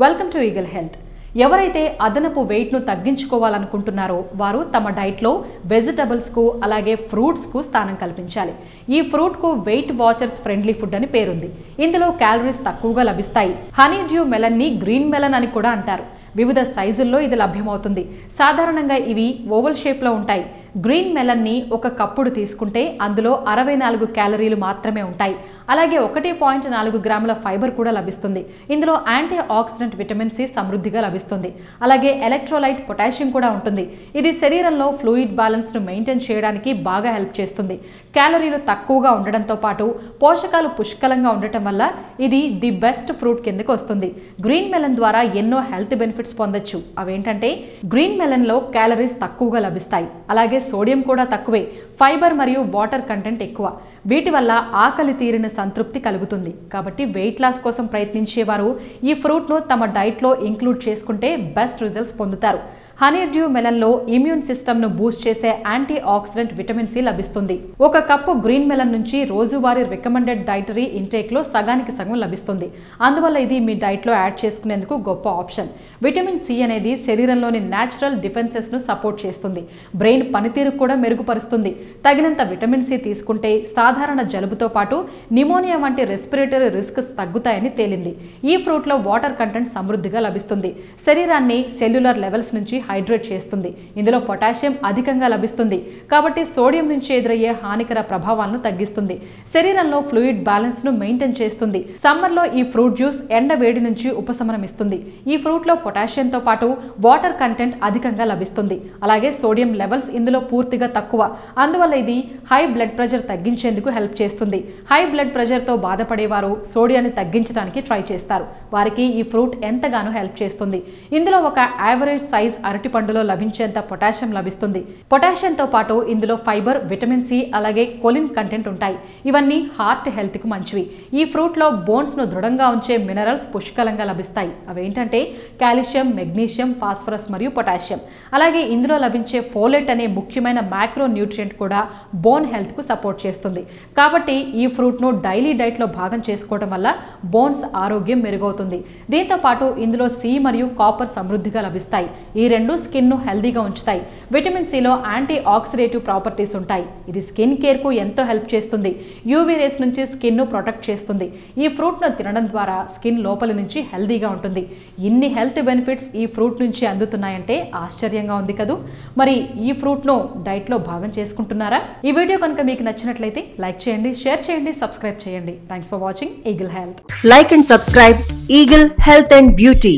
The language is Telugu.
Welcome to eagle health. ఎవరైతే అదనపు వెయిట్ను తగ్గించుకోవాలనుకుంటున్నారో వారు తమ డైట్లో వెజిటబుల్స్కు అలాగే ఫ్రూట్స్కు స్థానం కల్పించాలి. ఈ ఫ్రూట్కు వెయిట్ వాచర్స్ ఫ్రెండ్లీ ఫుడ్ అని పేరుంది. ఇందులో క్యాలరీస్ తక్కువగా లభిస్తాయి. హనీ డ్యూ మెలన్ని గ్రీన్ మెలన్ అని కూడా అంటారు. వివిధ సైజుల్లో ఇది లభ్యమవుతుంది. సాధారణంగా ఇవి ఓవల్ షేప్లో ఉంటాయి. గ్రీన్ మెలన్ని ఒక కప్పుడు తీసుకుంటే అందులో 64 క్యాలరీలు మాత్రమే ఉంటాయి. అలాగే 1.4 గ్రాముల ఫైబర్ కూడా లభిస్తుంది. ఇందులో యాంటీ ఆక్సిడెంట్ విటమిన్ సి సమృద్ధిగా లభిస్తుంది. అలాగే ఎలక్ట్రోలైట్ పొటాషియం కూడా ఉంటుంది. ఇది శరీరంలో ఫ్లూయిడ్ బ్యాలెన్స్ను మెయింటైన్ చేయడానికి బాగా హెల్ప్ చేస్తుంది. క్యాలరీలు తక్కువగా ఉండడంతో పాటు పోషకాలు పుష్కలంగా ఉండటం వల్ల ఇది ది బెస్ట్ ఫ్రూట్ కిందకు వస్తుంది. గ్రీన్ మెలన్ ద్వారా ఎన్నో హెల్త్ బెనిఫిట్స్ పొందొచ్చు. అవేంటంటే గ్రీన్ మెలన్లో క్యాలరీస్ తక్కువగా లభిస్తాయి. అలాగే సోడియం కూడా తక్కువే. ఫైబర్ మరియు వాటర్ కంటెంట్ ఎక్కువ. వీటి వల్ల ఆకలి తీరిన సంతృప్తి కలుగుతుంది. కాబట్టి వెయిట్ లాస్ కోసం ప్రయత్నించేవారు ఈ ఫ్రూట్ను తమ డైట్లో ఇంక్లూడ్ చేసుకుంటే బెస్ట్ రిజల్ట్స్ పొందుతారు. హనీ డ్యూ మెలన్లో ఇమ్యూన్ సిస్టమ్ను బూస్ట్ చేసే యాంటీ ఆక్సిడెంట్ విటమిన్ సి లభిస్తుంది. ఒక కప్పు గ్రీన్ మెలన్ నుంచి రోజువారీ రికమెండెడ్ డైటరీ ఇంటేక్లో సగానికి సగం లభిస్తుంది. అందువల్ల ఇది మీ డైట్లో యాడ్ చేసుకునేందుకు గొప్ప ఆప్షన్. విటమిన్ సి అనేది శరీరంలోని న్యాచురల్ డిఫెన్సెస్ను సపోర్ట్ చేస్తుంది. బ్రెయిన్ పనితీరు కూడా మెరుగుపరుస్తుంది. తగినంత విటమిన్ సి తీసుకుంటే సాధారణ జలుబుతో పాటు నిమోనియా వంటి రెస్పిరేటరీ రిస్క్స్ తగ్గుతాయని తేలింది. ఈ ఫ్రూట్లో వాటర్ కంటెంట్ సమృద్ధిగా లభిస్తుంది. శరీరాన్ని సెల్యులర్ లెవెల్స్ నుంచి హైడ్రేట్ చేస్తుంది. ఇందులో పొటాషియం అధికంగా లభిస్తుంది. కాబట్టి సోడియం నుంచి ఎదురయ్యే హానికర ప్రభావాలను తగ్గిస్తుంది. శరీరంలో ఫ్లూయిడ్ బ్యాలెన్స్ ను మెయింటైన్ చేస్తుంది. సమ్మర్ లో ఈ ఫ్రూట్ జ్యూస్ ఎండ వేడి నుంచి ఉపశమనం ఇస్తుంది. ఈ ఫ్రూట్ లో పొటాషియంతో పాటు వాటర్ కంటెంట్ అధికంగా లభిస్తుంది. అలాగే సోడియం లెవెల్స్ ఇందులో పూర్తిగా తక్కువ. అందువల్ల ఇది హై బ్లడ్ ప్రెషర్ తగ్గించేందుకు హెల్ప్ చేస్తుంది. హై బ్లడ్ ప్రెషర్ తో బాధపడేవారు సోడియాన్ని తగ్గించడానికి ట్రై చేస్తారు. వారికి ఈ ఫ్రూట్ ఎంతగానో హెల్ప్ చేస్తుంది. ఇందులో ఒక యావరేజ్ సైజ్ అరటి పండులో లభించేంత పొటాషియం లభిస్తుంది. పొటాషియంతో పాటు ఇందులో ఫైబర్, విటమిన్ సి అలాగే కొలిన్ కంటెంట్ ఉంటాయి. ఇవన్నీ హార్ట్ హెల్త్ కు మంచివి. ఈ ఫ్రూట్ లో బోన్స్ ను దృఢంగా ఉంచే మినరల్స్ పుష్కలంగా లభిస్తాయి. అవేంటంటే కాల్షియం, మెగ్నీషియం, ఫాస్ఫరస్ మరియు పొటాషియం. అలాగే ఇందులో లభించే ఫోలేట్ అనే ముఖ్యమైన మ్యాక్రో న్యూట్రియంట్ కూడా బోన్ హెల్త్ కు సపోర్ట్ చేస్తుంది. కాబట్టి ఈ ఫ్రూట్ ను డైలీ డైట్ లో భాగం చేసుకోవడం వల్ల బోన్స్ ఆరోగ్యం మెరుగవుతుంది. దీంతో పాటు ఇందులో సి మరియు కాపర్ సమృద్ధిగా లభిస్తాయి. ఈ రెండు స్కిన్ ను హెల్దీగా ఉంచుతాయి. విటమిన్ సిలో యాంటీ ఆక్సిడేటివ్ ప్రాపర్టీస్ ఉంటాయి. ఇది స్కిన్ కేర్ కు ఎంతో హెల్ప్ చేస్తుంది. యూవీ రేస్ నుంచి స్కిన్ ను ప్రొటెక్ట్ చేస్తుంది. ఈ ఫ్రూట్ ను తినడం ద్వారా స్కిన్ లోపలి నుంచి హెల్దీగా ఉంటుంది. ఇన్ని హెల్త్ బెనిఫిట్స్ ఈ ఫ్రూట్ నుంచి అందుతున్నాయంటే ఆశ్చర్యంగా ఉంది కదూ. మరి ఈ ఫ్రూట్ ను డైట్ లో భాగం చేసుకుంటున్నారా? ఈ వీడియో కనుక మీకు నచ్చినట్లయితే లైక్ చేయండి, షేర్ చేయండి, సబ్స్క్రైబ్ చేయండి. Thanks for watching eagle health. Like and subscribe Eagle Health and Beauty.